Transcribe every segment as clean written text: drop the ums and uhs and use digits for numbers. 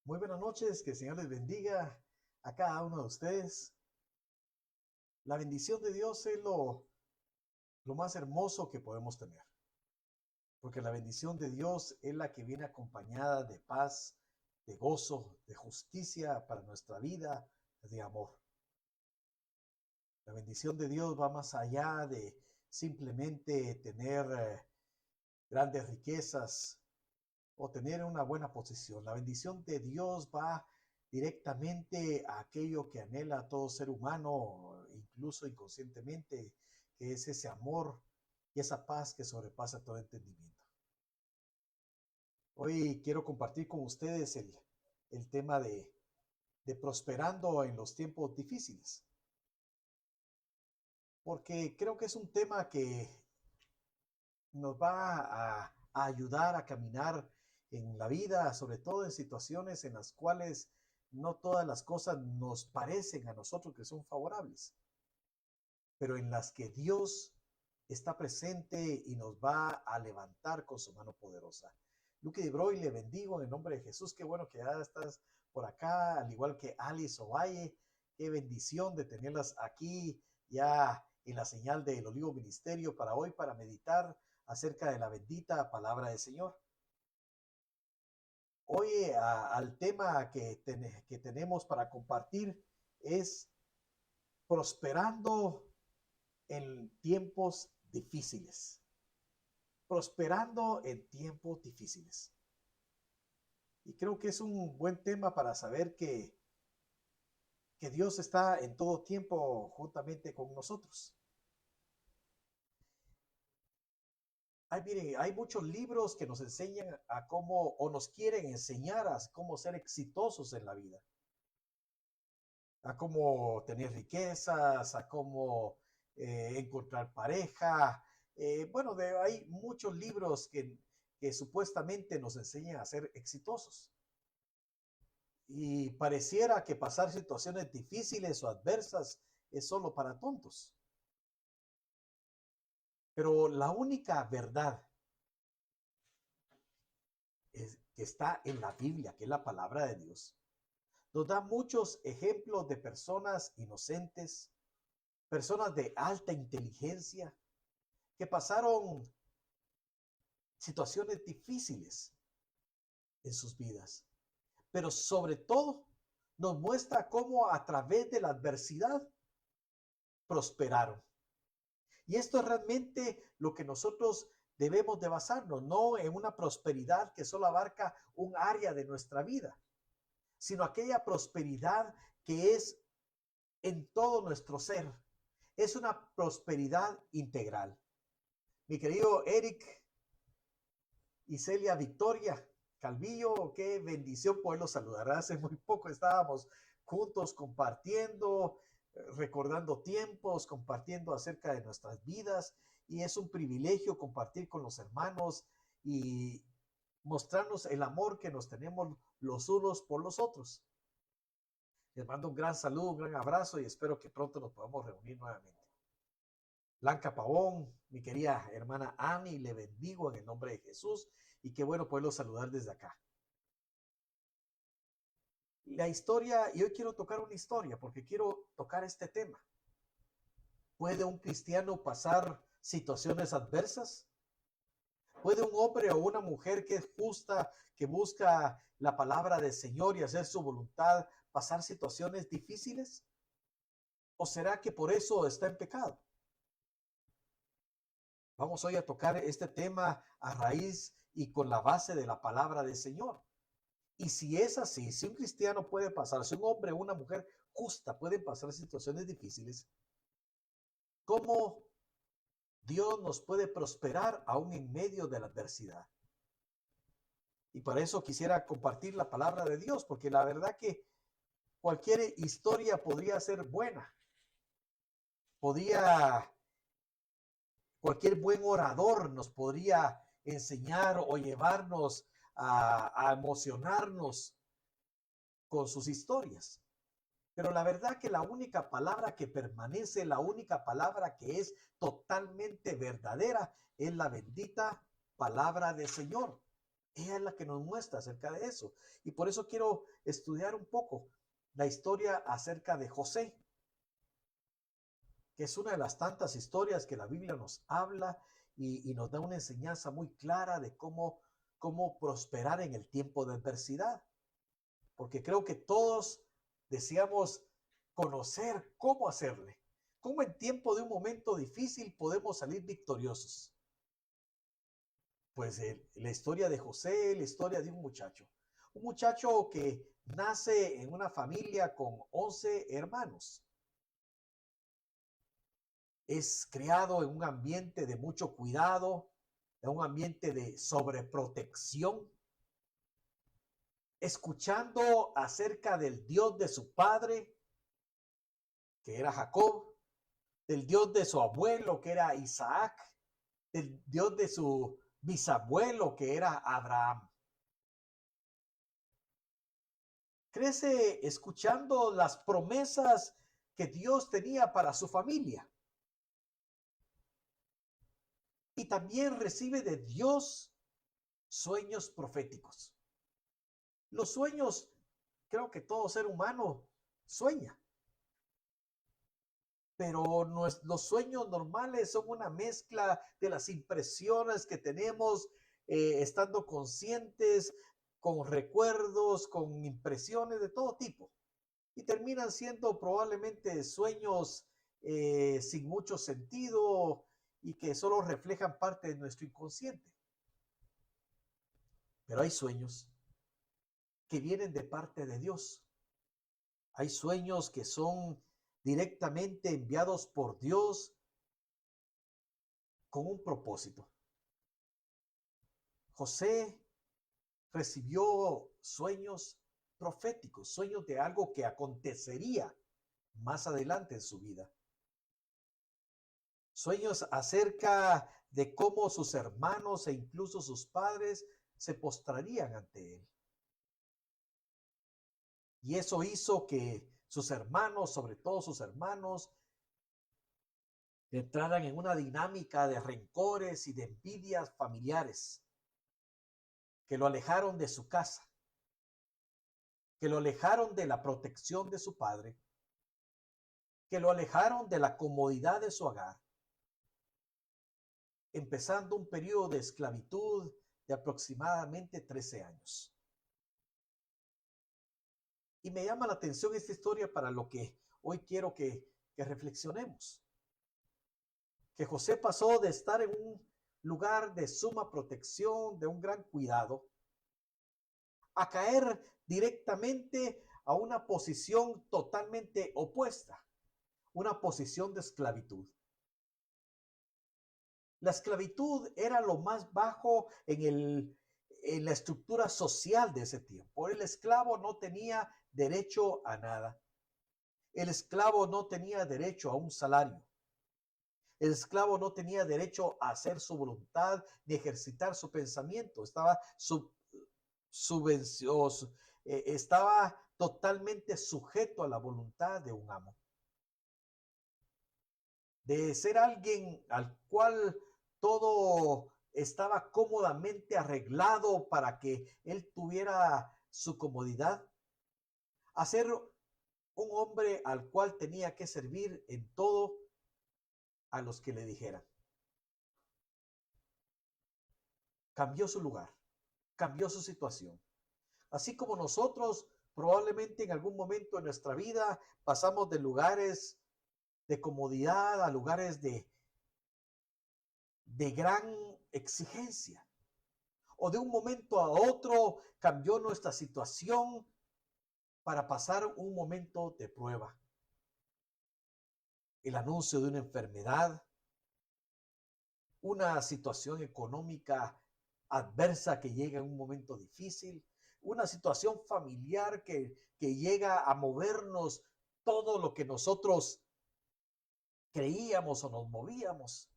Muy buenas noches, que el Señor les bendiga a cada uno de ustedes. La bendición de Dios es lo más hermoso que podemos tener, porque la bendición de Dios es la que viene acompañada de paz, de gozo, de justicia para nuestra vida, de amor. La bendición de Dios va más allá de simplemente tener grandes riquezas o tener una buena posición. La bendición de Dios va directamente a aquello que anhela todo ser humano, incluso inconscientemente, que es ese amor y esa paz que sobrepasa todo entendimiento. Hoy quiero compartir con ustedes el tema de prosperando en los tiempos difíciles, porque creo que es un tema que nos va a ayudar a caminar en la vida, sobre todo en situaciones en las cuales no todas las cosas nos parecen a nosotros que son favorables, pero en las que Dios está presente y nos va a levantar con su mano poderosa. Luque de Broy, le bendigo en el nombre de Jesús. Qué bueno que ya estás por acá, al igual que Alice Ovalle. Qué bendición de tenerlas aquí ya en la señal del Olivo Ministerio para hoy, para meditar acerca de la bendita palabra del Señor. Hoy al tema que tenemos para compartir es prosperando en tiempos difíciles. Prosperando en tiempos difíciles. Y creo que es un buen tema para saber que Dios está en todo tiempo juntamente con nosotros. Hay muchos libros que nos enseñan a cómo, o nos quieren enseñar a cómo ser exitosos en la vida, a cómo tener riquezas, a cómo encontrar pareja. Bueno, hay muchos libros que supuestamente nos enseñan a ser exitosos. Y pareciera que pasar situaciones difíciles o adversas es solo para tontos. Pero la única verdad es que está en la Biblia, que es la palabra de Dios. Nos da muchos ejemplos de personas inocentes, personas de alta inteligencia, que pasaron situaciones difíciles en sus vidas. Pero sobre todo nos muestra cómo a través de la adversidad prosperaron. Y esto es realmente lo que nosotros debemos de basarnos, no en una prosperidad que solo abarca un área de nuestra vida, sino aquella prosperidad que es en todo nuestro ser. Es una prosperidad integral. Mi querido Eric y Celia Victoria Calvillo, qué bendición poderlos saludar. Hace muy poco estábamos juntos compartiendo, recordando tiempos, compartiendo acerca de nuestras vidas, y es un privilegio compartir con los hermanos y mostrarnos el amor que nos tenemos los unos por los otros. Les mando un gran saludo, un gran abrazo y espero que pronto nos podamos reunir nuevamente. Blanca Pavón, mi querida hermana Ani, le bendigo en el nombre de Jesús y qué bueno poderlo saludar desde acá. La historia, y hoy quiero tocar una historia porque quiero tocar este tema. ¿Puede un cristiano pasar situaciones adversas? ¿Puede un hombre o una mujer que es justa, que busca la palabra del Señor y hacer su voluntad, pasar situaciones difíciles? ¿O será que por eso está en pecado? Vamos hoy a tocar este tema a raíz y con la base de la palabra del Señor. Y si es así, si un cristiano puede pasar, si un hombre o una mujer justa pueden pasar situaciones difíciles, ¿cómo Dios nos puede prosperar aún en medio de la adversidad? Y para eso quisiera compartir la palabra de Dios, porque la verdad que cualquier historia podría ser buena. Podría, cualquier buen orador nos podría enseñar o llevarnos a emocionarnos con sus historias. Pero la verdad que la única palabra que permanece, la única palabra que es totalmente verdadera, es la bendita palabra del Señor. Ella es la que nos muestra acerca de eso. Y por eso quiero estudiar un poco la historia acerca de José, que es una de las tantas historias que la Biblia nos habla y nos da una enseñanza muy clara de cómo prosperar en el tiempo de adversidad. Porque creo que todos deseamos conocer cómo hacerle, cómo en tiempo de un momento difícil podemos salir victoriosos. Pues la historia de José, la historia de un muchacho que nace en una familia con 11 hermanos. Es criado en un ambiente de mucho cuidado, en un ambiente de sobreprotección, escuchando acerca del Dios de su padre, que era Jacob, del Dios de su abuelo, que era Isaac, del Dios de su bisabuelo, que era Abraham. Crece escuchando las promesas que Dios tenía para su familia. Y también recibe de Dios sueños proféticos. Los sueños, creo que todo ser humano sueña. Pero los sueños normales son una mezcla de las impresiones que tenemos estando conscientes, con recuerdos, con impresiones de todo tipo. Y terminan siendo probablemente sueños sin mucho sentido y que solo reflejan parte de nuestro inconsciente. Pero hay sueños que vienen de parte de Dios. Hay sueños que son directamente enviados por Dios con un propósito. José recibió sueños proféticos, sueños de algo que acontecería más adelante en su vida. Sueños acerca de cómo sus hermanos e incluso sus padres se postrarían ante él. Y eso hizo que sus hermanos, sobre todo sus hermanos, entraran en una dinámica de rencores y de envidias familiares que lo alejaron de su casa, que lo alejaron de la protección de su padre, que lo alejaron de la comodidad de su hogar, empezando un periodo de esclavitud de aproximadamente 13 años. Y me llama la atención esta historia para lo que hoy quiero que reflexionemos. Que José pasó de estar en un lugar de suma protección, de un gran cuidado, a caer directamente a una posición totalmente opuesta, una posición de esclavitud. La esclavitud era lo más bajo en la estructura social de ese tiempo. El esclavo no tenía derecho a nada. El esclavo no tenía derecho a un salario. El esclavo no tenía derecho a hacer su voluntad ni ejercitar su pensamiento. Estaba totalmente sujeto a la voluntad de un amo. De ser alguien al cual todo estaba cómodamente arreglado para que él tuviera su comodidad, a ser un hombre al cual tenía que servir en todo a los que le dijeran. Cambió su lugar, cambió su situación. Así como nosotros probablemente en algún momento de nuestra vida pasamos de lugares de comodidad a lugares de gran exigencia. O de un momento a otro cambió nuestra situación para pasar un momento de prueba. El anuncio de una enfermedad, una situación económica adversa que llega en un momento difícil, una situación familiar que llega a movernos todo lo que nosotros creíamos o nos movíamos.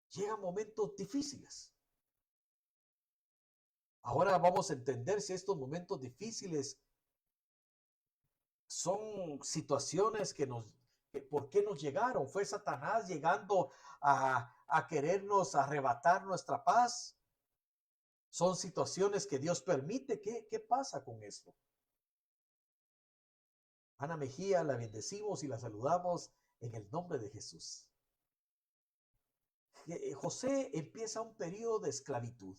Llegan momentos difíciles. Ahora vamos a entender si estos momentos difíciles son situaciones ¿por qué nos llegaron? ¿Fue Satanás llegando a querernos arrebatar nuestra paz? Son situaciones que Dios permite. ¿Qué pasa con esto? Ana Mejía, la bendecimos y la saludamos en el nombre de Jesús. José empieza un periodo de esclavitud.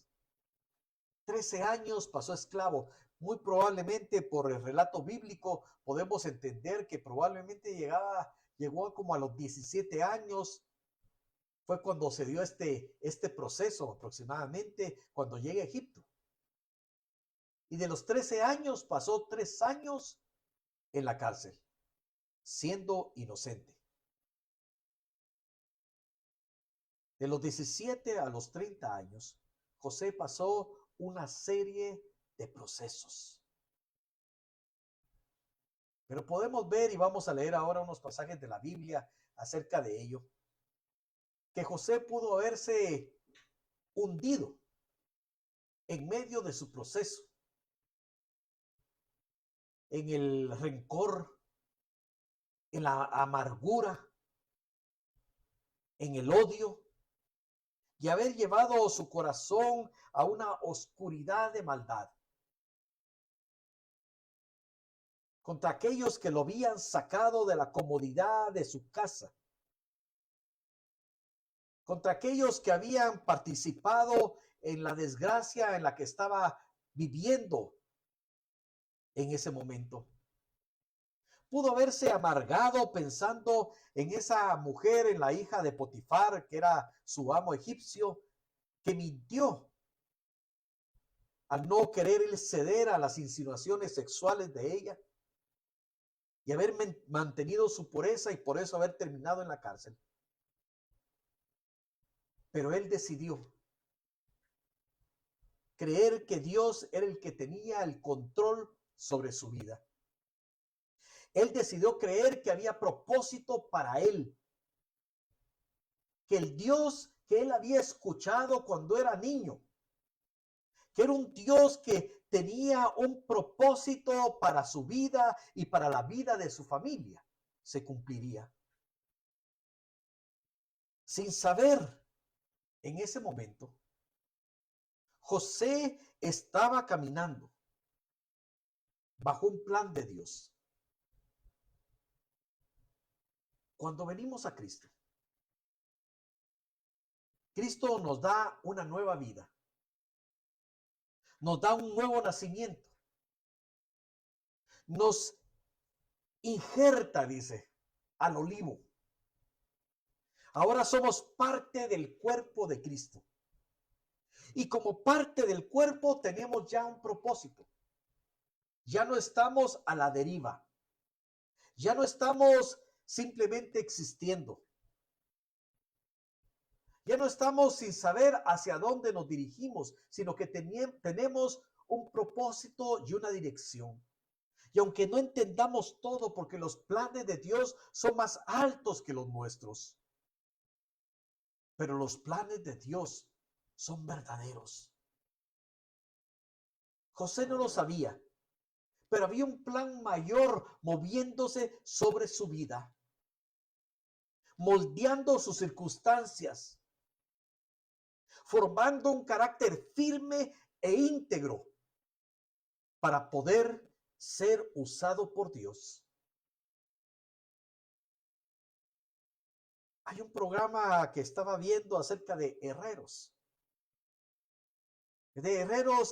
13 años pasó esclavo. Muy probablemente por el relato bíblico podemos entender que probablemente llegó como a los 17 años. Fue cuando se dio este proceso aproximadamente, cuando llega a Egipto. Y de los 13 años pasó 3 años en la cárcel, siendo inocente. De los 17 a los 30 años, José pasó una serie de procesos. Pero podemos ver, y vamos a leer ahora unos pasajes de la Biblia acerca de ello, que José pudo haberse hundido en medio de su proceso, en el rencor, en la amargura, en el odio, y haber llevado su corazón a una oscuridad de maldad contra aquellos que lo habían sacado de la comodidad de su casa, contra aquellos que habían participado en la desgracia en la que estaba viviendo en ese momento. Pudo haberse amargado pensando en esa mujer, en la hija de Potifar, que era su amo egipcio, que mintió al no querer ceder a las insinuaciones sexuales de ella y haber mantenido su pureza y por eso haber terminado en la cárcel. Pero él decidió creer que Dios era el que tenía el control sobre su vida. Él decidió creer que había propósito para él, que el Dios que él había escuchado cuando era niño, que era un Dios que tenía un propósito para su vida y para la vida de su familia, se cumpliría. Sin saber, en ese momento, José estaba caminando bajo un plan de Dios. Cuando venimos a Cristo, Cristo nos da una nueva vida, nos da un nuevo nacimiento, nos injerta, dice, al olivo. Ahora somos parte del cuerpo de Cristo. Y como parte del cuerpo tenemos ya un propósito. Ya no estamos a la deriva. Ya no estamos simplemente existiendo. Ya no estamos sin saber hacia dónde nos dirigimos, sino que tenemos un propósito y una dirección. Y aunque no entendamos todo, porque los planes de Dios son más altos que los nuestros, pero los planes de Dios son verdaderos. José no lo sabía, pero había un plan mayor moviéndose sobre su vida, moldeando sus circunstancias, formando un carácter firme e íntegro para poder ser usado por Dios. Hay un programa que estaba viendo acerca de herreros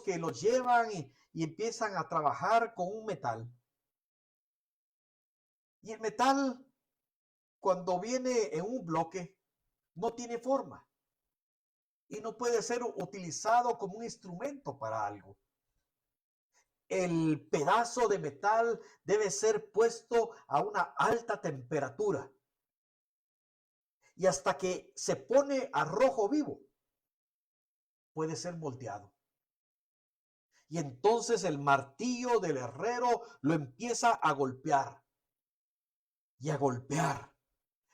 que los llevan y empiezan a trabajar con un metal. Y el metal, cuando viene en un bloque, no tiene forma y no puede ser utilizado como un instrumento para algo. El pedazo de metal debe ser puesto a una alta temperatura y hasta que se pone a rojo vivo puede ser moldeado. Y entonces el martillo del herrero lo empieza a golpear y a golpear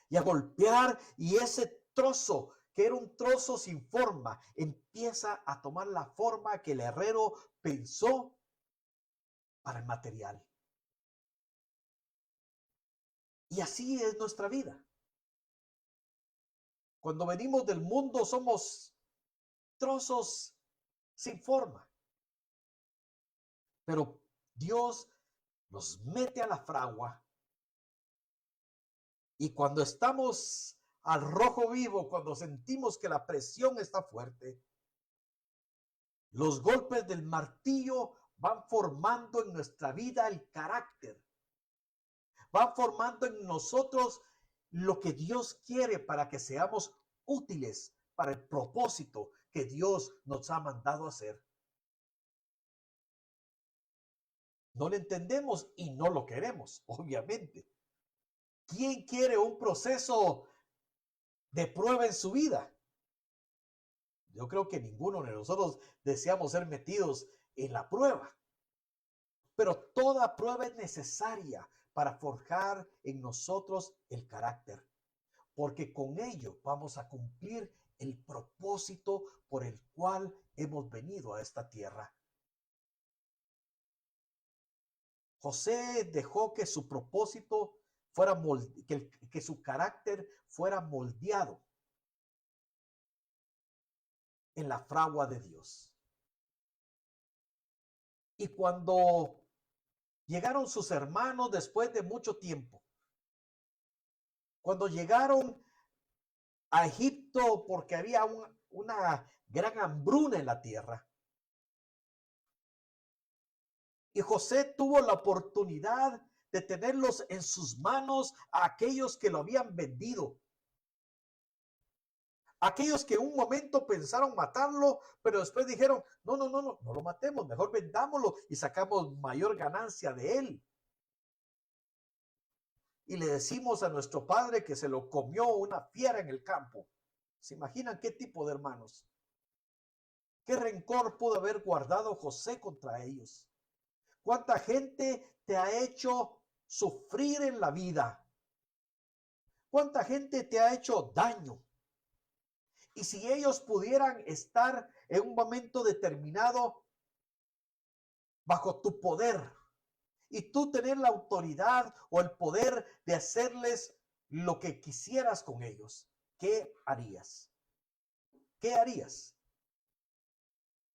y a golpear, y ese trozo que era un trozo sin forma empieza a tomar la forma que el herrero pensó para el material. Y así es nuestra vida. Cuando venimos del mundo somos trozos sin forma. Pero Dios nos mete a la fragua y cuando estamos al rojo vivo, cuando sentimos que la presión está fuerte, los golpes del martillo van formando en nuestra vida el carácter, van formando en nosotros lo que Dios quiere para que seamos útiles para el propósito que Dios nos ha mandado hacer. No lo entendemos y no lo queremos, obviamente. ¿Quién quiere un proceso de prueba en su vida? Yo creo que ninguno de nosotros deseamos ser metidos en la prueba. Pero toda prueba es necesaria para forjar en nosotros el carácter, porque con ello vamos a cumplir el propósito por el cual hemos venido a esta tierra. José dejó que su propósito fuera que su carácter fuera moldeado en la fragua de Dios. Y cuando llegaron sus hermanos después de mucho tiempo, cuando llegaron a Egipto porque había una gran hambruna en la tierra, y José tuvo la oportunidad de tenerlos en sus manos a aquellos que lo habían vendido. Aquellos que en un momento pensaron matarlo, pero después dijeron, no lo matemos, mejor vendámoslo y sacamos mayor ganancia de él. Y le decimos a nuestro padre que se lo comió una fiera en el campo. ¿Se imaginan qué tipo de hermanos? ¿Qué rencor pudo haber guardado José contra ellos? ¿Cuánta gente te ha hecho sufrir en la vida? ¿Cuánta gente te ha hecho daño? Y si ellos pudieran estar en un momento determinado bajo tu poder y tú tener la autoridad o el poder de hacerles lo que quisieras con ellos, ¿qué harías? ¿Qué harías?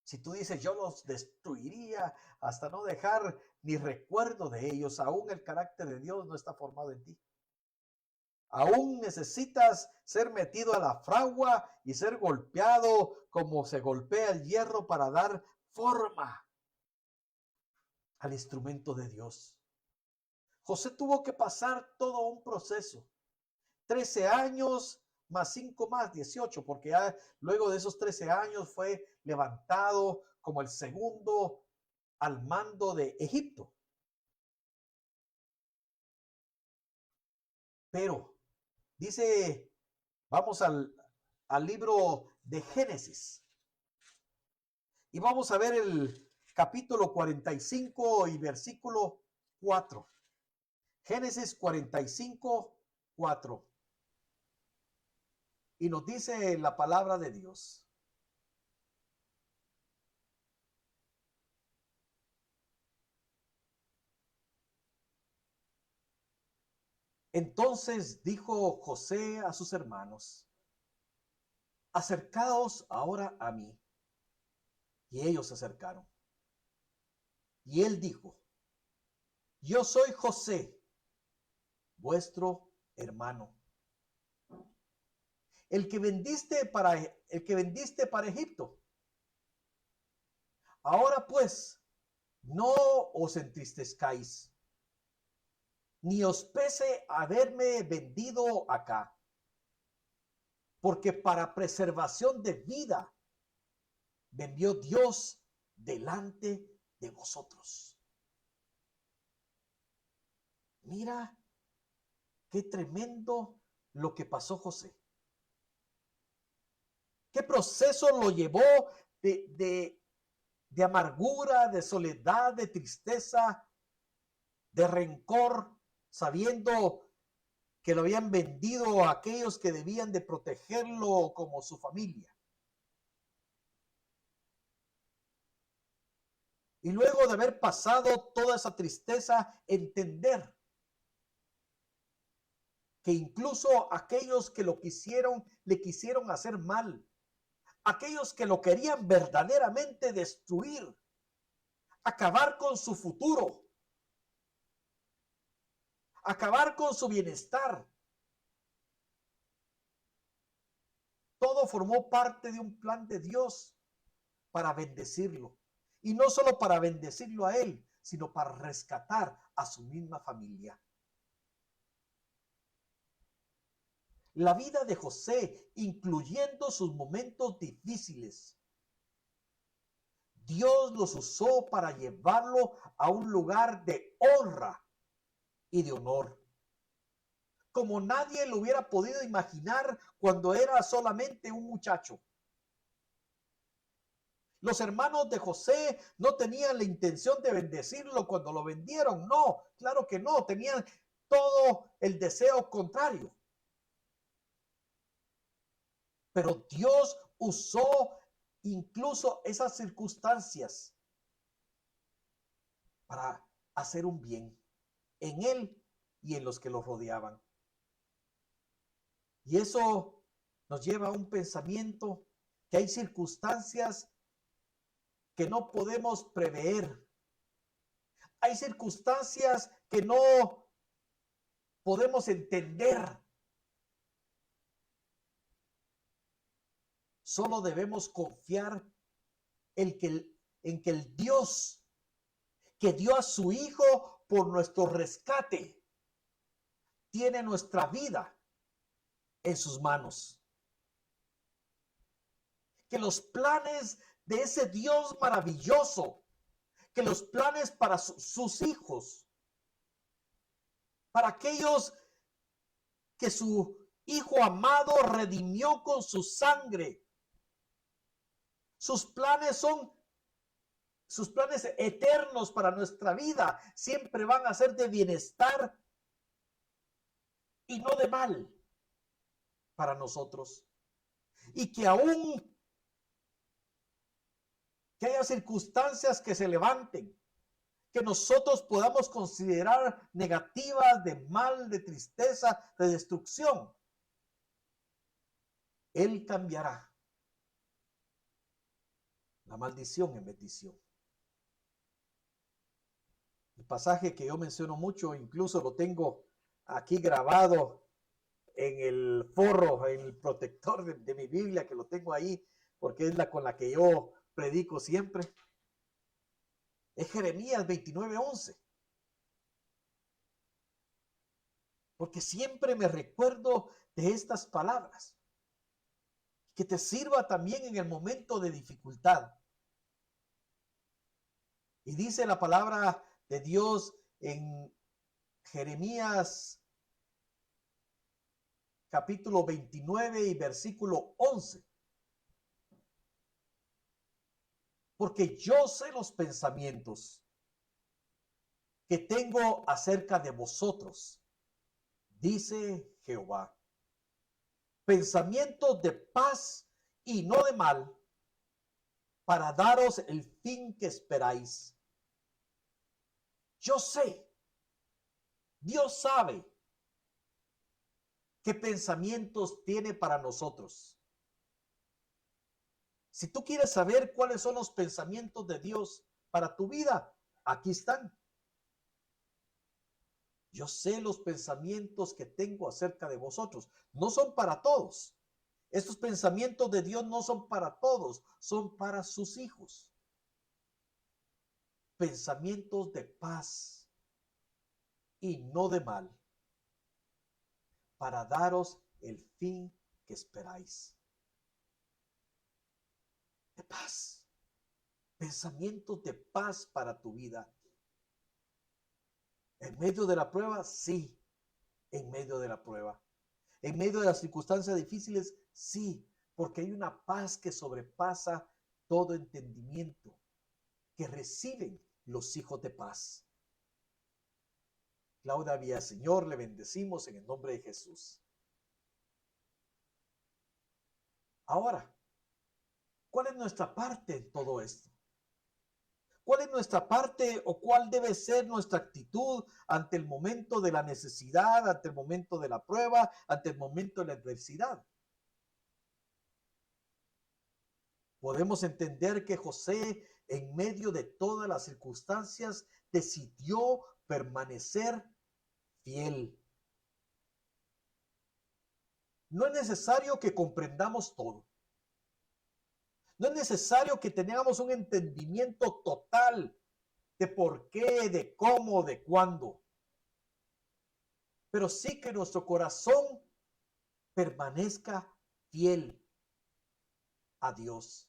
Si tú dices, yo los destruiría hasta no dejar ni recuerdo de ellos, aún el carácter de Dios no está formado en ti. Aún necesitas ser metido a la fragua y ser golpeado como se golpea el hierro para dar forma al instrumento de Dios. José tuvo que pasar todo un proceso. 13 años más 5 más 18, porque ya luego de esos 13 años fue levantado como el segundo al mando de Egipto. Pero dice, vamos al libro de Génesis y vamos a ver el capítulo 45 y versículo 4. Génesis 45, 4. Y nos dice la palabra de Dios. Entonces dijo José a sus hermanos, acercaos ahora a mí. Y ellos se acercaron. Y él dijo, yo soy José, vuestro hermano, el que vendiste para Egipto. Ahora pues, no os entristezcáis, ni os pese haberme vendido acá, porque para preservación de vida me envió Dios delante de vosotros. Mira qué tremendo lo que pasó José. ¿Qué proceso lo llevó de amargura, de soledad, de tristeza, de rencor, sabiendo que lo habían vendido a aquellos que debían de protegerlo como su familia? Y luego de haber pasado toda esa tristeza, entender que incluso aquellos que lo quisieron, le quisieron hacer mal. aquellos que lo querían verdaderamente destruir, acabar con su futuro, acabar con su bienestar. Todo formó parte de un plan de Dios para bendecirlo. Y no solo para bendecirlo a él, sino para rescatar a su misma familia. La vida de José, incluyendo sus momentos difíciles, Dios los usó para llevarlo a un lugar de honra y de honor, como nadie lo hubiera podido imaginar cuando era solamente un muchacho. Los hermanos de José no tenían la intención de bendecirlo cuando lo vendieron, no, claro que no, tenían todo el deseo contrario. Pero Dios usó incluso esas circunstancias para hacer un bien en él y en los que lo rodeaban. Y eso nos lleva a un pensamiento que hay circunstancias que no podemos prever. Hay circunstancias que no podemos entender. Solo debemos confiar en que el Dios que dio a su Hijo por nuestro rescate tiene nuestra vida en sus manos. Que los planes de ese Dios maravilloso, que los planes para sus hijos, para aquellos que su Hijo amado redimió con su sangre, sus planes eternos para nuestra vida, siempre van a ser de bienestar y no de mal para nosotros. Y que aún que haya circunstancias que se levanten, que nosotros podamos considerar negativas, de mal, de tristeza, de destrucción, Él cambiará la maldición en bendición. El pasaje que yo menciono mucho, incluso lo tengo aquí grabado en el forro, en el protector de mi Biblia, que lo tengo ahí, porque es la con la que yo predico siempre. Es Jeremías 29:11. Porque siempre me recuerdo de estas palabras. Que te sirva también en el momento de dificultad. Y dice la palabra de Dios en Jeremías capítulo 29 y versículo 11. Porque yo sé los pensamientos que tengo acerca de vosotros, dice Jehová. Pensamientos de paz y no de mal, para daros el fin que esperáis. Yo sé, Dios sabe qué pensamientos tiene para nosotros. Si tú quieres saber cuáles son los pensamientos de Dios para tu vida, aquí están. Yo sé los pensamientos que tengo acerca de vosotros. No son para todos. Estos pensamientos de Dios no son para todos, son para sus hijos. Pensamientos de paz y no de mal, para daros el fin que esperáis. De paz. Pensamientos de paz para tu vida. ¿En medio de la prueba? Sí, en medio de la prueba. ¿En medio de las circunstancias difíciles? Sí, porque hay una paz que sobrepasa todo entendimiento, que reciben los hijos de paz. Claudia Villaseñor, le bendecimos en el nombre de Jesús. Ahora, ¿cuál es nuestra parte en todo esto? ¿Cuál es nuestra parte o cuál debe ser nuestra actitud ante el momento de la necesidad, ante el momento de la prueba, ante el momento de la adversidad? Podemos entender que José, en medio de todas las circunstancias, decidió permanecer fiel. No es necesario que comprendamos todo. No es necesario que tengamos un entendimiento total de por qué, de cómo, de cuándo. Pero sí que nuestro corazón permanezca fiel a Dios.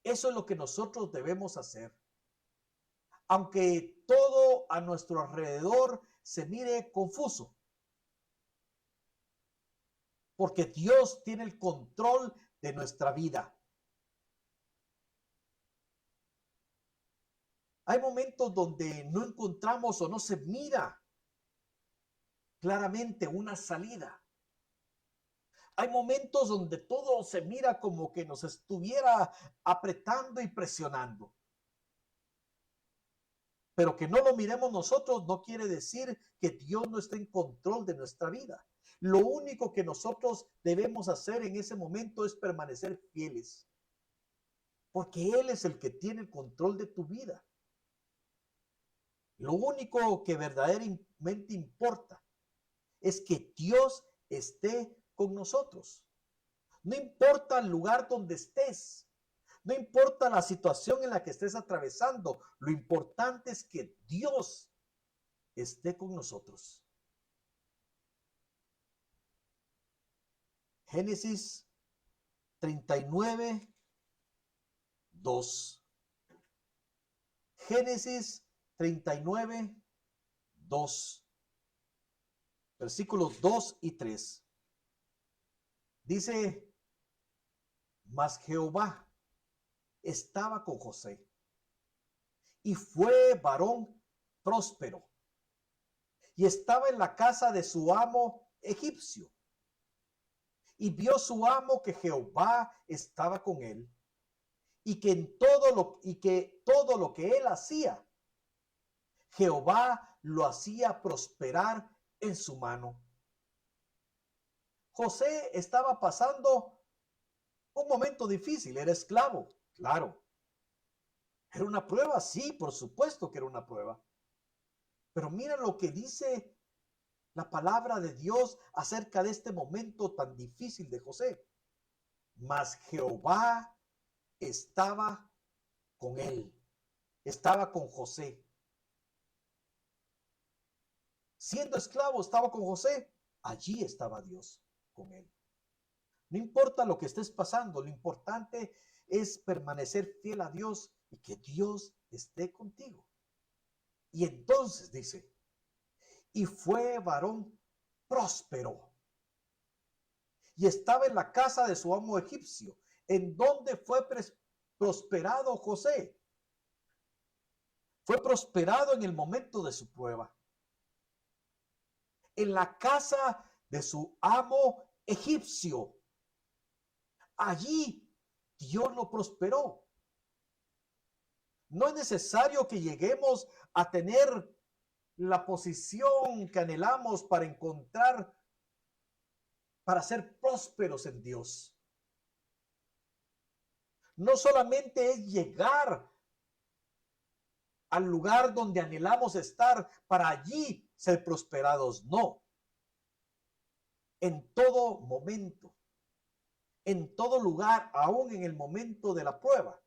Eso es lo que nosotros debemos hacer. Aunque todo a nuestro alrededor se mire confuso. Porque Dios tiene el control de nuestra vida. Hay momentos donde no encontramos o no se mira claramente una salida. Hay momentos donde todo se mira como que nos estuviera apretando y presionando. Pero que no lo miremos nosotros no quiere decir que Dios no esté en control de nuestra vida. Lo único que nosotros debemos hacer en ese momento es permanecer fieles. Porque Él es el que tiene el control de tu vida. Lo único que verdaderamente importa es que Dios esté con nosotros. No importa el lugar donde estés, no importa la situación en la que estés atravesando, lo importante es que Dios esté con nosotros. Génesis 39, 2. Génesis 39, 2. Versículos 2 y 3. Dice, mas Jehová estaba con José y fue varón próspero y estaba en la casa de su amo egipcio. Y vio su amo que Jehová estaba con él y que todo lo que él hacía, Jehová lo hacía prosperar en su mano. José estaba pasando un momento difícil, era esclavo, claro. Era una prueba, sí, por supuesto que era una prueba. Pero mira lo que dice la palabra de Dios acerca de este momento tan difícil de José. Mas Jehová estaba con él, estaba con José. Siendo esclavo, estaba con José. Allí estaba Dios con él. No importa lo que estés pasando, lo importante es permanecer fiel a Dios y que Dios esté contigo. Y entonces dice, y fue varón próspero y estaba en la casa de su amo egipcio, en donde fue prosperado José. Fue prosperado en el momento de su prueba. En la casa de su amo egipcio. Allí Dios lo prosperó. No es necesario que lleguemos a tener la posición que anhelamos para encontrar, para ser prósperos en Dios. No solamente es llegar al lugar donde anhelamos estar para allí ser prosperados, no. En todo momento, en todo lugar, aún en el momento de la prueba,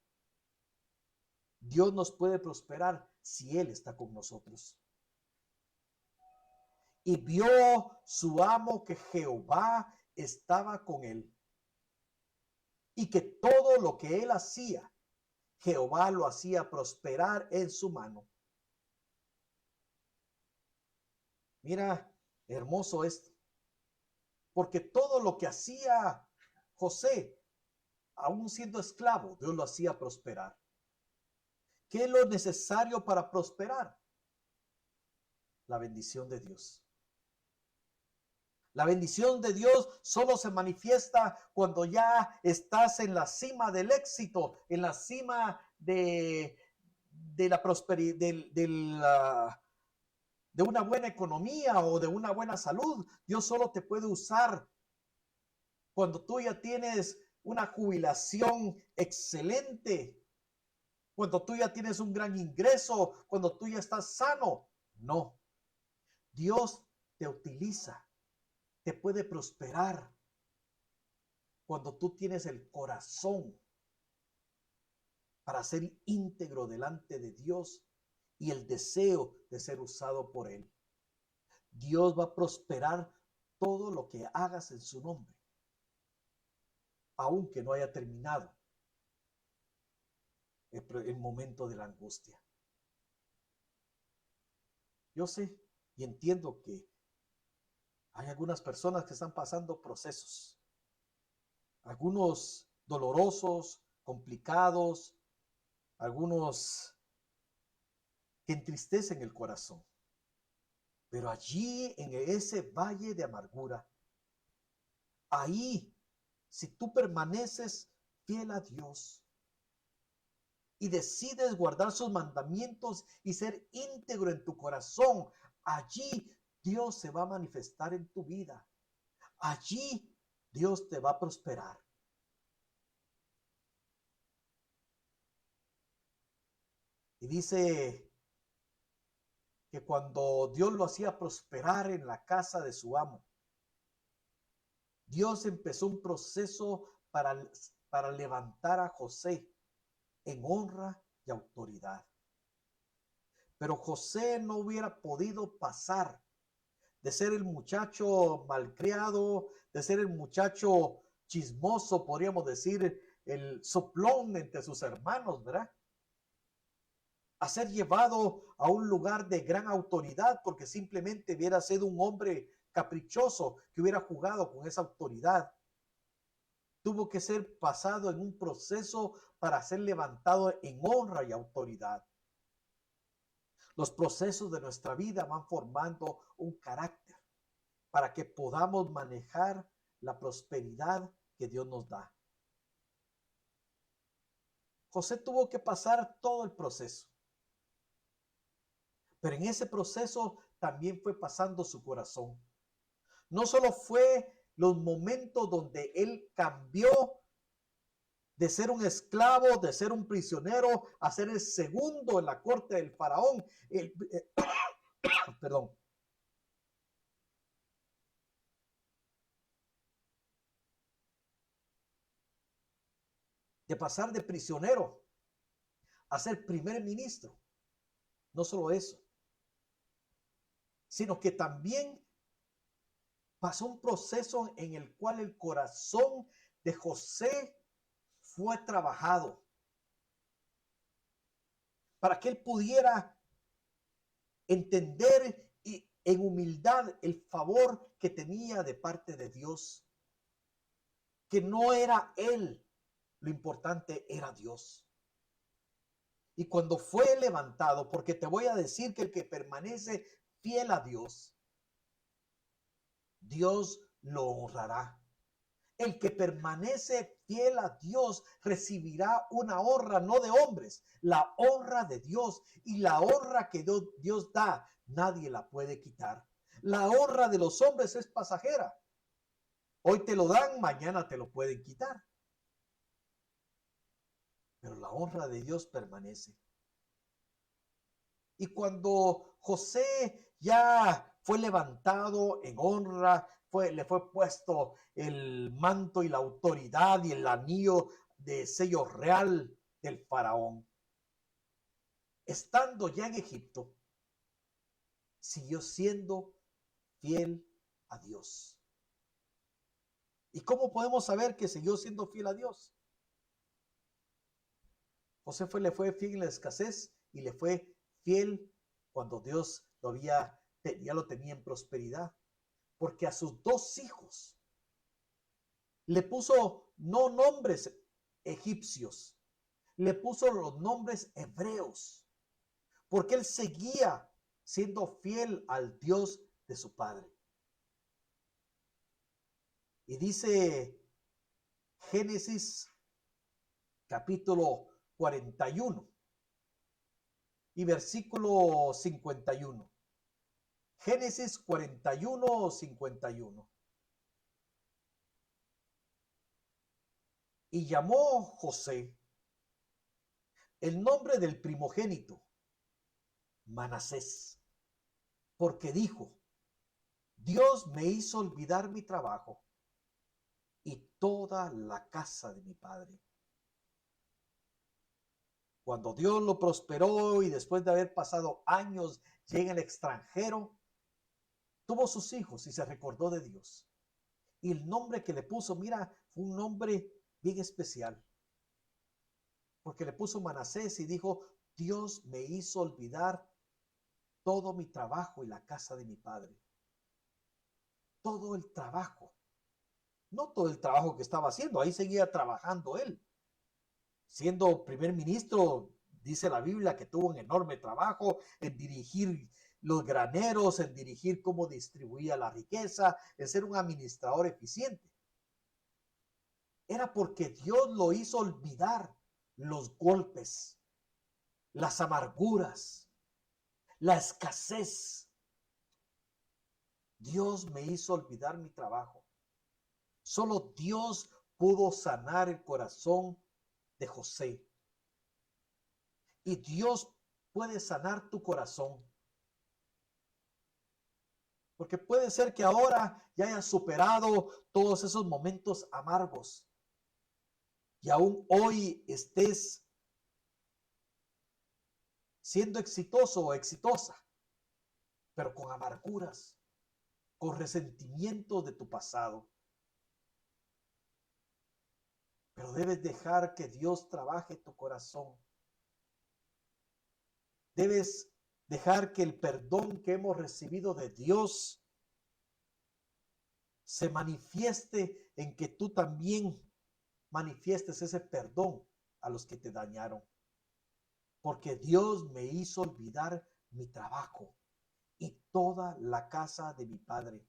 Dios nos puede prosperar si Él está con nosotros. Y vio su amo que Jehová estaba con él y que todo lo que él hacía, Jehová lo hacía prosperar en su mano. Mira, hermoso esto, porque todo lo que hacía José, aún siendo esclavo, Dios lo hacía prosperar. ¿Qué es lo necesario para prosperar? La bendición de Dios. La bendición de Dios solo se manifiesta cuando ya estás en la cima del éxito, en la cima de la prosperidad, de una buena economía o de una buena salud. Dios solo te puede usar cuando tú ya tienes una jubilación excelente, cuando tú ya tienes un gran ingreso, cuando tú ya estás sano. No, Dios te utiliza, te puede prosperar cuando tú tienes el corazón para ser íntegro delante de Dios y el deseo de ser usado por Él. Dios va a prosperar todo lo que hagas en su nombre, aunque no haya terminado el momento de la angustia. Yo sé y entiendo que hay algunas personas que están pasando procesos, algunos dolorosos, complicados, algunos que entristecen el corazón. Pero allí en ese valle de amargura, ahí, si tú permaneces fiel a Dios y decides guardar sus mandamientos y ser íntegro en tu corazón, allí Dios se va a manifestar en tu vida. Allí Dios te va a prosperar. Y dice que cuando Dios lo hacía prosperar en la casa de su amo, Dios empezó un proceso para levantar a José en honra y autoridad. Pero José no hubiera podido pasar de ser el muchacho malcriado, de ser el muchacho chismoso, podríamos decir, el soplón entre sus hermanos, ¿verdad? A ser llevado a un lugar de gran autoridad porque simplemente hubiera sido un hombre caprichoso que hubiera jugado con esa autoridad. Tuvo que ser pasado en un proceso para ser levantado en honra y autoridad. Los procesos de nuestra vida van formando un carácter para que podamos manejar la prosperidad que Dios nos da. José tuvo que pasar todo el proceso, pero en ese proceso también fue pasando su corazón. No solo fue los momentos donde él cambió de ser un esclavo, de ser un prisionero, a ser el segundo en la corte del faraón. Perdón. De pasar de prisionero a ser primer ministro. No solo eso, sino que también pasó un proceso en el cual el corazón de José fue trabajado para que él pudiera entender y en humildad el favor que tenía de parte de Dios, que no era él, lo importante era Dios. Y cuando fue levantado, porque te voy a decir que el que permanece fiel a Dios, Dios lo honrará. El que permanece fiel a Dios recibirá una honra no de hombres, la honra de Dios, y la honra que Dios da, nadie la puede quitar. La honra de los hombres es pasajera. Hoy te lo dan, mañana te lo pueden quitar. Pero la honra de Dios permanece. Y cuando José ya fue levantado en honra, le fue puesto el manto y la autoridad y el anillo de sello real del faraón. Estando ya en Egipto, siguió siendo fiel a Dios. ¿Y cómo podemos saber que siguió siendo fiel a Dios? José le fue fiel en la escasez y le fue fiel cuando Dios ya lo tenía en prosperidad. Porque a sus dos hijos le puso no nombres egipcios, le puso los nombres hebreos, porque él seguía siendo fiel al Dios de su padre. Y dice Génesis capítulo 41 y versículo 51. Génesis 41, 51. Y llamó José el nombre del primogénito Manasés, porque dijo: Dios me hizo olvidar mi trabajo y toda la casa de mi padre. Cuando Dios lo prosperó y después de haber pasado años llega al extranjero, tuvo sus hijos y se recordó de Dios. Y el nombre que le puso, mira, fue un nombre bien especial, porque le puso Manasés y dijo: Dios me hizo olvidar todo mi trabajo y la casa de mi padre. Todo el trabajo, no todo el trabajo que estaba haciendo, ahí seguía trabajando él. Siendo primer ministro, dice la Biblia que tuvo un enorme trabajo en dirigir los graneros, en dirigir cómo distribuía la riqueza, en ser un administrador eficiente. Era porque Dios lo hizo olvidar los golpes, las amarguras, la escasez. Dios me hizo olvidar mi trabajo. Solo Dios pudo sanar el corazón de José. Y Dios puede sanar tu corazón. Porque puede ser que ahora ya hayas superado todos esos momentos amargos y aún hoy estés siendo exitoso o exitosa, pero con amarguras, con resentimientos de tu pasado. Pero debes dejar que Dios trabaje tu corazón. Debes dejar que el perdón que hemos recibido de Dios se manifieste en que tú también manifiestes ese perdón a los que te dañaron. Porque Dios me hizo olvidar mi trabajo y toda la casa de mi padre.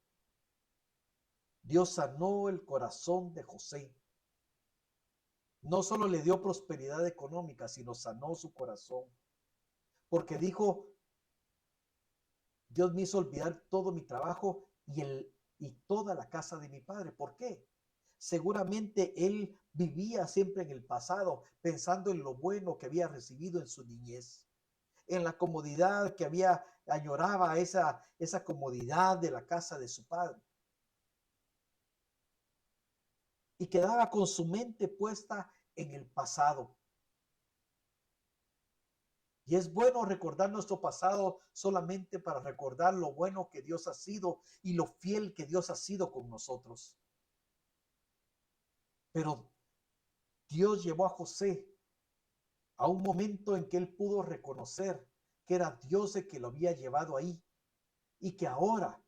Dios sanó el corazón de José. No solo le dio prosperidad económica, sino sanó su corazón. Porque dijo: Dios me hizo olvidar todo mi trabajo y toda la casa de mi padre. ¿Por qué? Seguramente él vivía siempre en el pasado, pensando en lo bueno que había recibido en su niñez, en la comodidad que añoraba esa comodidad de la casa de su padre. Y quedaba con su mente puesta en el pasado. Y es bueno recordar nuestro pasado solamente para recordar lo bueno que Dios ha sido y lo fiel que Dios ha sido con nosotros. Pero Dios llevó a José a un momento en que él pudo reconocer que era Dios el que lo había llevado ahí y que ahora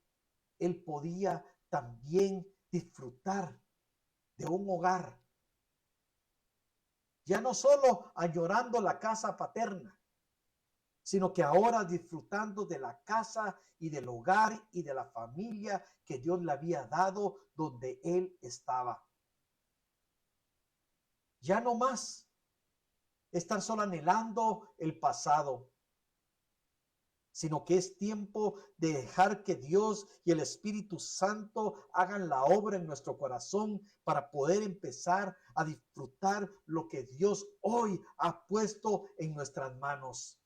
él podía también disfrutar de un hogar, ya no solo añorando la casa paterna, sino que ahora disfrutando de la casa y del hogar y de la familia que Dios le había dado donde él estaba. Ya no más estar solo anhelando el pasado, sino que es tiempo de dejar que Dios y el Espíritu Santo hagan la obra en nuestro corazón para poder empezar a disfrutar lo que Dios hoy ha puesto en nuestras manos.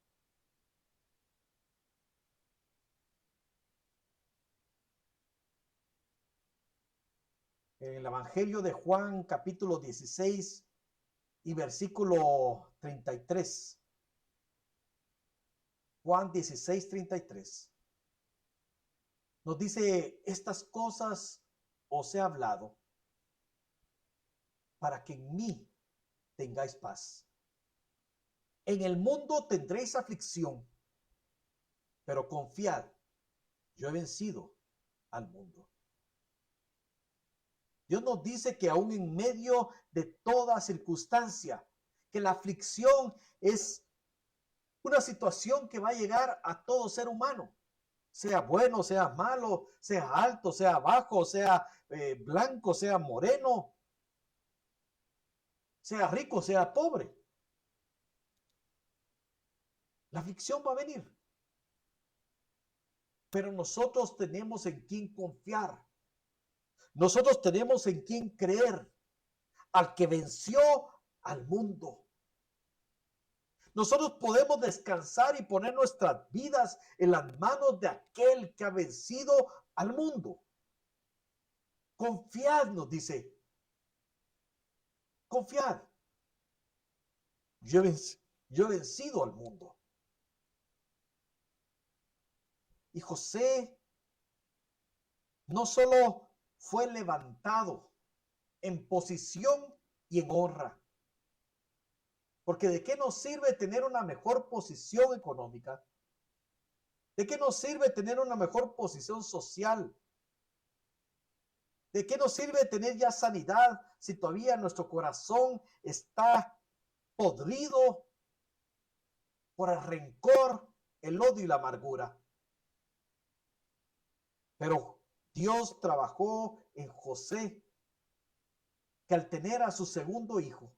En el Evangelio de Juan, capítulo 16 y versículo 33. Juan 16, 33. Nos dice: estas cosas os he hablado para que en mí tengáis paz. En el mundo tendréis aflicción, pero confiad, yo he vencido al mundo. Dios nos dice que aún en medio de toda circunstancia, que la aflicción es una situación que va a llegar a todo ser humano, sea bueno, sea malo, sea alto, sea bajo, sea blanco, sea moreno, sea rico, sea pobre. La aflicción va a venir. Pero nosotros tenemos en quién confiar. Nosotros tenemos en quién creer. al que venció al mundo. Nosotros podemos descansar y poner nuestras vidas en las manos de aquel que ha vencido al mundo. Confiad, nos dice. Confiad. Yo he vencido al mundo. Y José no solo fue levantado en posición y en honra, porque ¿de qué nos sirve tener una mejor posición económica? ¿De qué nos sirve tener una mejor posición social? ¿De qué nos sirve tener ya sanidad si todavía nuestro corazón está podrido por el rencor, el odio y la amargura? Pero Dios trabajó en José, que al tener a su segundo hijo,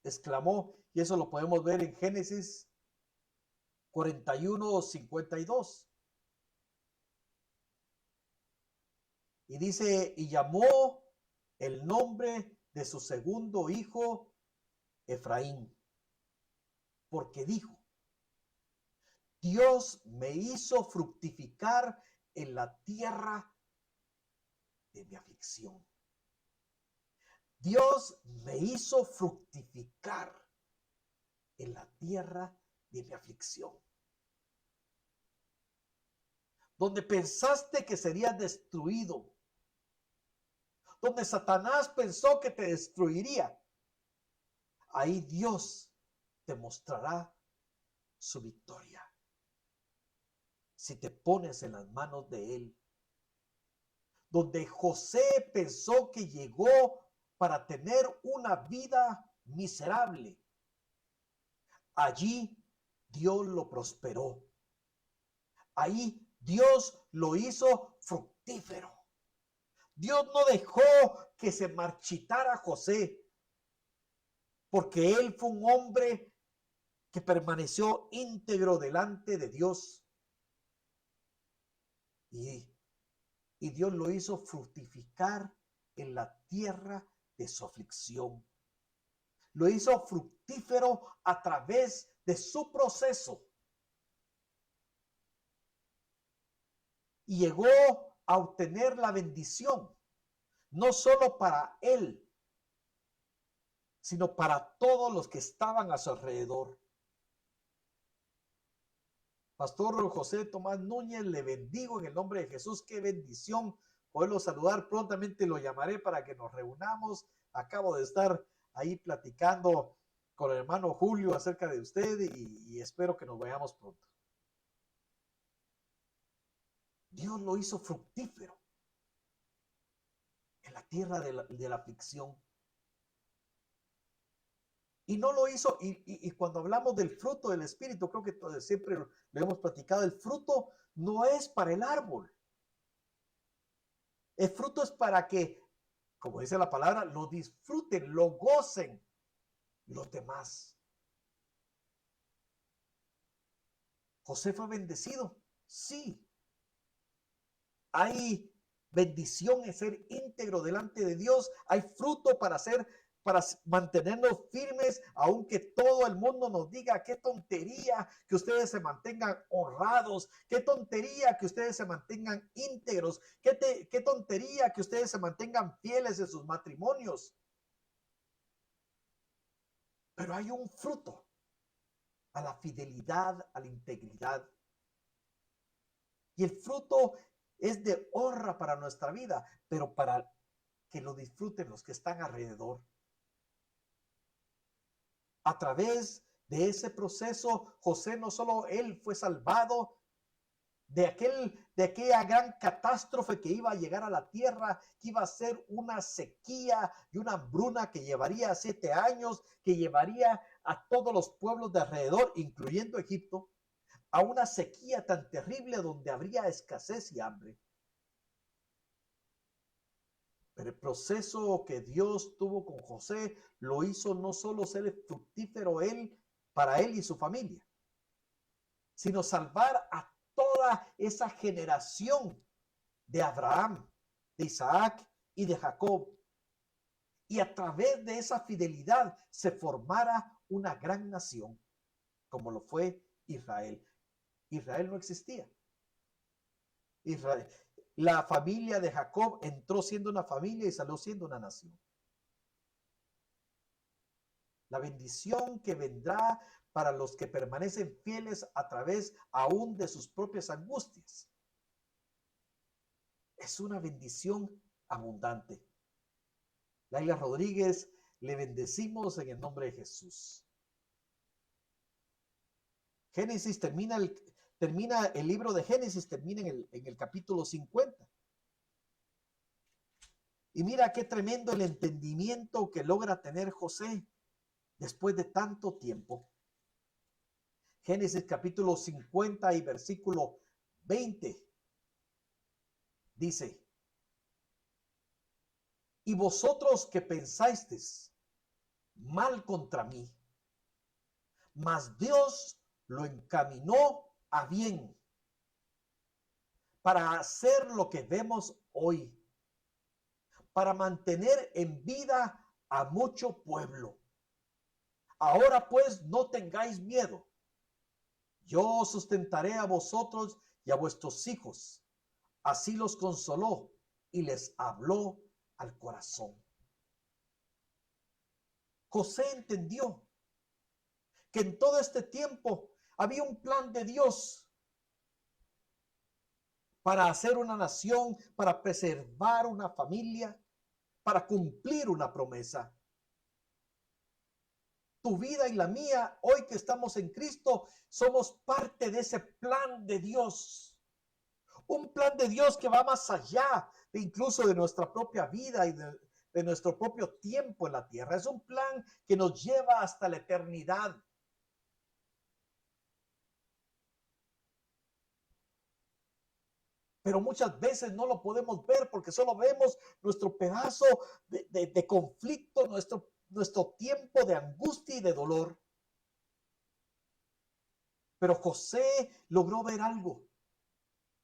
exclamó, y eso lo podemos ver en Génesis 41:52. Y dice, y llamó el nombre de su segundo hijo Efraín, porque dijo, Dios me hizo fructificar en la tierra de mi aflicción. Dios me hizo fructificar en la tierra de mi aflicción. Donde pensaste que serías destruido, donde Satanás pensó que te destruiría, ahí Dios te mostrará su victoria. Si te pones en las manos de Él. Donde José pensó que llegó para tener una vida miserable, allí Dios lo prosperó. Ahí Dios lo hizo fructífero. Dios no dejó que se marchitara José, porque él fue un hombre que permaneció íntegro delante de Dios. Y Dios lo hizo fructificar en la tierra de su aflicción. Lo hizo fructífero a través de su proceso. Y llegó a obtener la bendición, no solo para él, sino para todos los que estaban a su alrededor. Pastor José Tomás Núñez, le bendigo en el nombre de Jesús. Qué bendición poderlo saludar. Prontamente lo llamaré para que nos reunamos. Acabo de estar ahí platicando con el hermano Julio acerca de usted y espero que nos veamos pronto. Dios lo hizo fructífero en la tierra de la aflicción. Y no lo hizo, y cuando hablamos del fruto del Espíritu, creo que siempre lo hemos platicado, el fruto no es para el árbol. El fruto es para que, como dice la palabra, lo disfruten, lo gocen los demás. ¿José fue bendecido? Sí. Hay bendición en ser íntegro delante de Dios. Hay fruto para mantenernos firmes, aunque todo el mundo nos diga qué tontería que ustedes se mantengan honrados, qué tontería que ustedes se mantengan íntegros, qué tontería que ustedes se mantengan fieles en sus matrimonios. Pero hay un fruto a la fidelidad, a la integridad. Y el fruto es de honra para nuestra vida, pero para que lo disfruten los que están alrededor. A través de ese proceso, José no solo él fue salvado de aquella gran catástrofe que iba a llegar a la tierra, que iba a ser una sequía y una hambruna que llevaría 7 años, que llevaría a todos los pueblos de alrededor, incluyendo Egipto, a una sequía tan terrible donde habría escasez y hambre. Pero el proceso que Dios tuvo con José lo hizo no solo ser fructífero para él y su familia, sino salvar a toda esa generación de Abraham, de Isaac y de Jacob. y a través de esa fidelidad se formara una gran nación, como lo fue Israel. Israel no existía. Israel, la familia de Jacob entró siendo una familia y salió siendo una nación. La bendición que vendrá para los que permanecen fieles a través aún de sus propias angustias es una bendición abundante. Laila Rodríguez, le bendecimos en el nombre de Jesús. Génesis termina el libro de Génesis, termina en el capítulo 50. Y mira qué tremendo el entendimiento que logra tener José después de tanto tiempo. Génesis capítulo 50 y versículo 20 dice: y vosotros que pensasteis mal contra mí, mas Dios lo encaminó a bien para hacer lo que vemos hoy, para mantener en vida a mucho pueblo. Ahora pues no tengáis miedo. Yo sustentaré a vosotros y a vuestros hijos. Así los consoló y les habló al corazón. José entendió que en todo este tiempo había un plan de Dios para hacer una nación, para preservar una familia, para cumplir una promesa. Tu vida y la mía, hoy que estamos en Cristo, somos parte de ese plan de Dios. Un plan de Dios que va más allá de incluso de nuestra propia vida y de nuestro propio tiempo en la tierra. Es un plan que nos lleva hasta la eternidad. Pero muchas veces no lo podemos ver porque solo vemos nuestro pedazo de conflicto, nuestro tiempo de angustia y de dolor. Pero José logró ver algo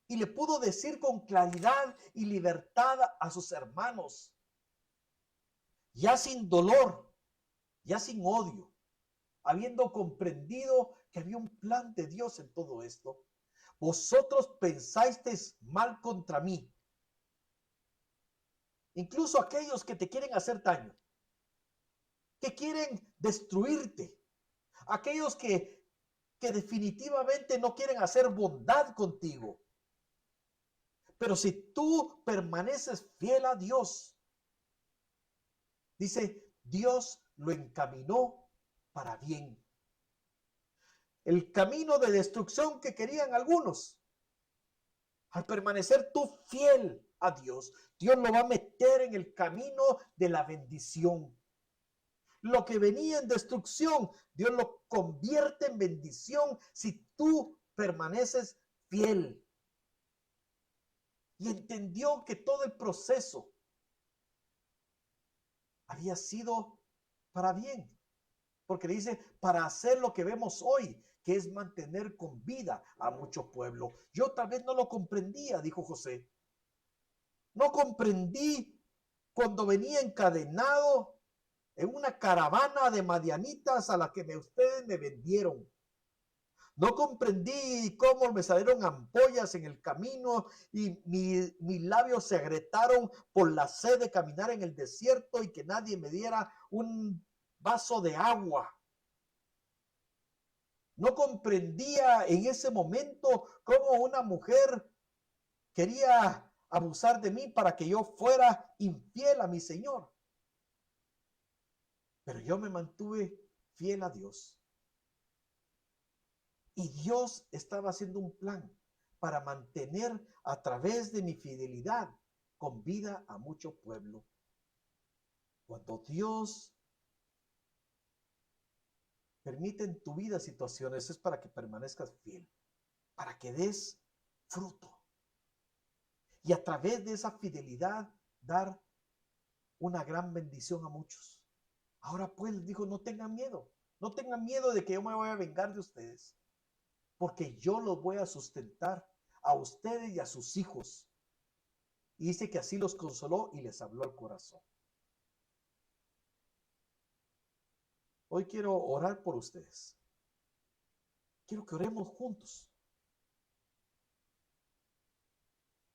y le pudo decir con claridad y libertad a sus hermanos, ya sin dolor, ya sin odio, habiendo comprendido que había un plan de Dios en todo esto. Vosotros pensasteis mal contra mí. Incluso aquellos que te quieren hacer daño, que quieren destruirte, aquellos que definitivamente no quieren hacer bondad contigo. Pero si tú permaneces fiel a Dios, dice, Dios lo encaminó para bien. El camino de destrucción que querían algunos, al permanecer tú fiel a Dios, Dios lo va a meter en el camino de la bendición. Lo que venía en destrucción, Dios lo convierte en bendición si tú permaneces fiel. Y entendió que todo el proceso había sido para bien. Porque dice, para hacer lo que vemos hoy, que es mantener con vida a mucho pueblo. Yo tal vez no lo comprendía, dijo José. No comprendí cuando venía encadenado en una caravana de madianitas a la que ustedes me vendieron. No comprendí cómo me salieron ampollas en el camino y mis labios se agrietaron por la sed de caminar en el desierto y que nadie me diera un vaso de agua. No comprendía en ese momento cómo una mujer quería abusar de mí para que yo fuera infiel a mi Señor. Pero yo me mantuve fiel a Dios. Y Dios estaba haciendo un plan para mantener a través de mi fidelidad con vida a mucho pueblo. Cuando Dios permite en tu vida situaciones, es para que permanezcas fiel, para que des fruto. Y a través de esa fidelidad dar una gran bendición a muchos. Ahora pues, dijo, no tengan miedo. No tengan miedo de que yo me voy a vengar de ustedes. Porque yo los voy a sustentar a ustedes y a sus hijos. Y dice que así los consoló y les habló al corazón. Hoy quiero orar por ustedes. Quiero que oremos juntos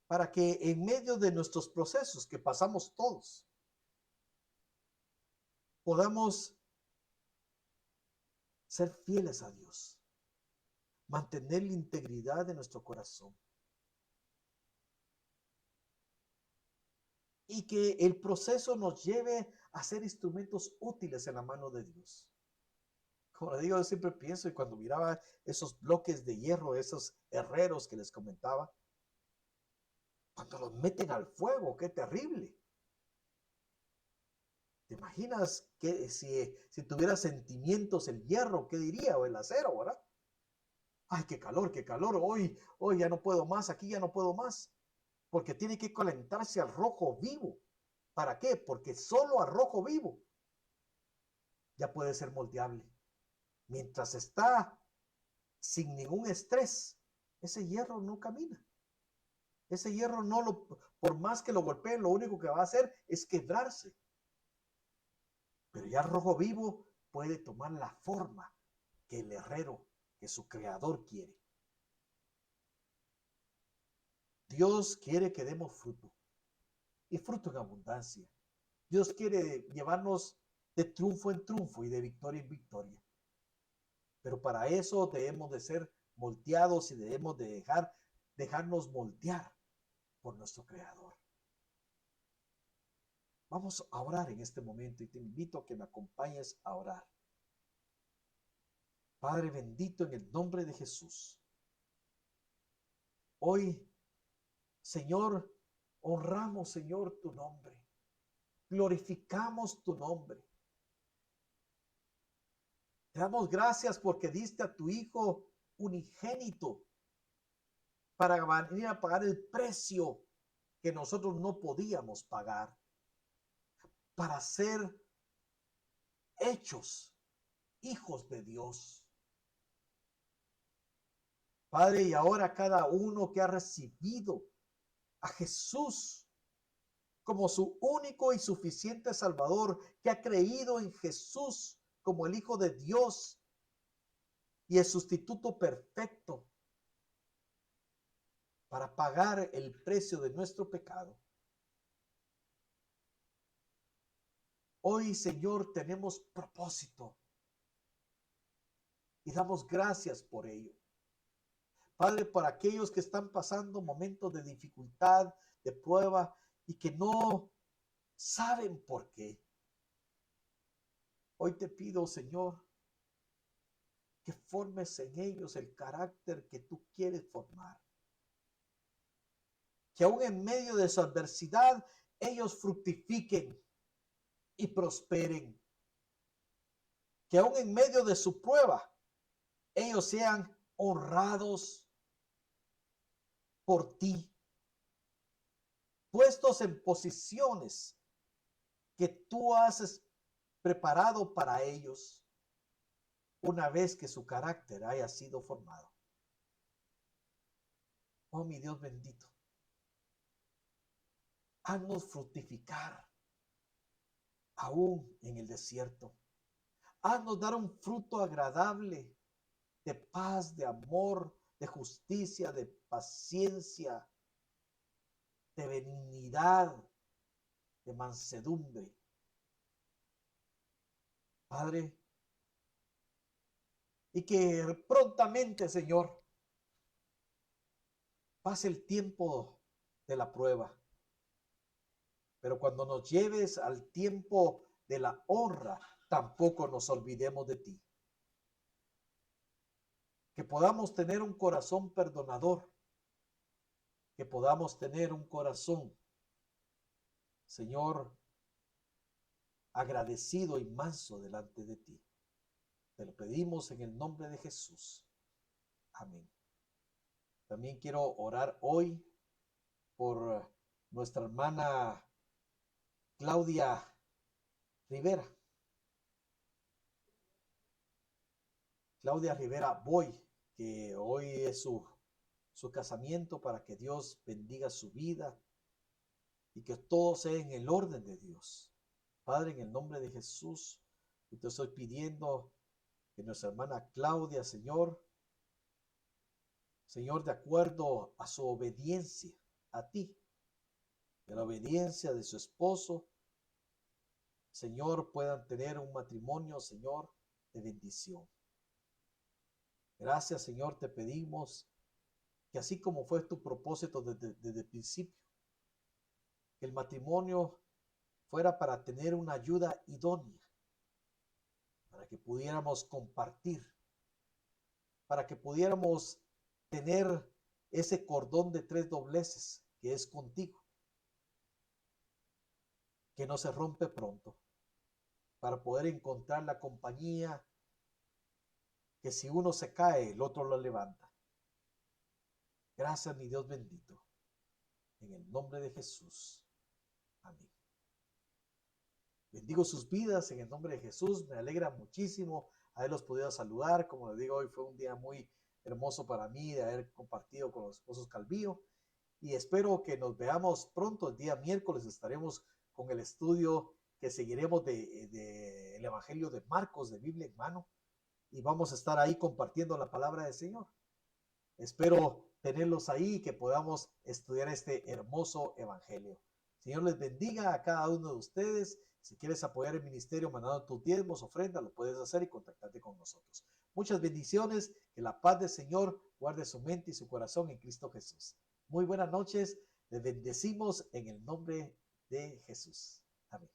para que en medio de nuestros procesos que pasamos todos, podamos ser fieles a Dios, mantener la integridad de nuestro corazón y que el proceso nos lleve a ser instrumentos útiles en la mano de Dios. Como le digo, yo siempre pienso, y cuando miraba esos bloques de hierro, esos herreros que les comentaba, cuando los meten al fuego, qué terrible. ¿Te imaginas que si tuviera sentimientos el hierro, qué diría? O el acero, ¿verdad? Ay, qué calor, hoy ya no puedo más, aquí ya no puedo más. Porque tiene que calentarse al rojo vivo. ¿Para qué? Porque solo a rojo vivo ya puede ser moldeable. Mientras está sin ningún estrés, ese hierro no camina. Ese hierro por más que lo golpeen, lo único que va a hacer es quebrarse. Pero ya rojo vivo puede tomar la forma que el herrero, que su creador quiere. Dios quiere que demos fruto, y fruto en abundancia. Dios quiere llevarnos de triunfo en triunfo y de victoria en victoria. Pero para eso debemos de ser moldeados y debemos de dejarnos moldear por nuestro Creador. Vamos a orar en este momento y te invito a que me acompañes a orar. Padre bendito, en el nombre de Jesús, hoy, Señor, honramos, Señor, tu nombre. Glorificamos tu nombre. Te damos gracias porque diste a tu Hijo unigénito para venir a pagar el precio que nosotros no podíamos pagar, para ser hechos hijos de Dios. Padre, y ahora cada uno que ha recibido a Jesús como su único y suficiente Salvador, que ha creído en Jesús como el Hijo de Dios y el sustituto perfecto para pagar el precio de nuestro pecado. Hoy, Señor, tenemos propósito y damos gracias por ello. Padre, para aquellos que están pasando momentos de dificultad, de prueba y que no saben por qué. Hoy te pido, Señor, que formes en ellos el carácter que tú quieres formar. Que aún en medio de su adversidad, ellos fructifiquen y prosperen. Que aún en medio de su prueba, ellos sean honrados por ti, puestos en posiciones que tú has preparado para ellos una vez que su carácter haya sido formado. Oh, mi Dios bendito, haznos fructificar aún en el desierto. Haznos dar un fruto agradable de paz, de amor, de justicia, de paciencia, de benignidad, de mansedumbre. Padre, y que prontamente, Señor, pase el tiempo de la prueba. Pero cuando nos lleves al tiempo de la honra, tampoco nos olvidemos de ti. Que podamos tener un corazón perdonador. Que podamos tener un corazón, Señor, agradecido y manso delante de ti. Te lo pedimos en el nombre de Jesús. Amén. También quiero orar hoy por nuestra hermana Claudia Rivera. Claudia Rivera Boy, que hoy es su casamiento, para que Dios bendiga su vida y que todo sea en el orden de Dios. Padre, en el nombre de Jesús, Y te estoy pidiendo que nuestra hermana Claudia, Señor, de acuerdo a su obediencia a ti, de la obediencia de su esposo, Señor, puedan tener un matrimonio, Señor, de bendición. Gracias, Señor, te pedimos que así como fue tu propósito desde el principio, que el matrimonio fuera para tener una ayuda idónea, para que pudiéramos compartir, para que pudiéramos tener ese cordón de 3 dobleces que es contigo, que no se rompe pronto, para poder encontrar la compañía que si uno se cae, el otro lo levanta. Gracias, mi Dios bendito, en el nombre de Jesús. Amén. Bendigo sus vidas en el nombre de Jesús. Me alegra muchísimo haberlos podido saludar. Como les digo, hoy fue un día muy hermoso para mí de haber compartido con los esposos Calvillo. Y espero que nos veamos pronto. El día miércoles estaremos con el estudio que seguiremos de el Evangelio de Marcos, de Biblia en mano. Y vamos a estar ahí compartiendo la palabra del Señor. Espero tenerlos ahí y que podamos estudiar este hermoso Evangelio. Señor les bendiga a cada uno de ustedes. Si quieres apoyar el ministerio mandando tus diezmos, ofrendas, lo puedes hacer y contactarte con nosotros. Muchas bendiciones. Que la paz del Señor guarde su mente y su corazón en Cristo Jesús. Muy buenas noches. Les bendecimos en el nombre de Jesús. Amén.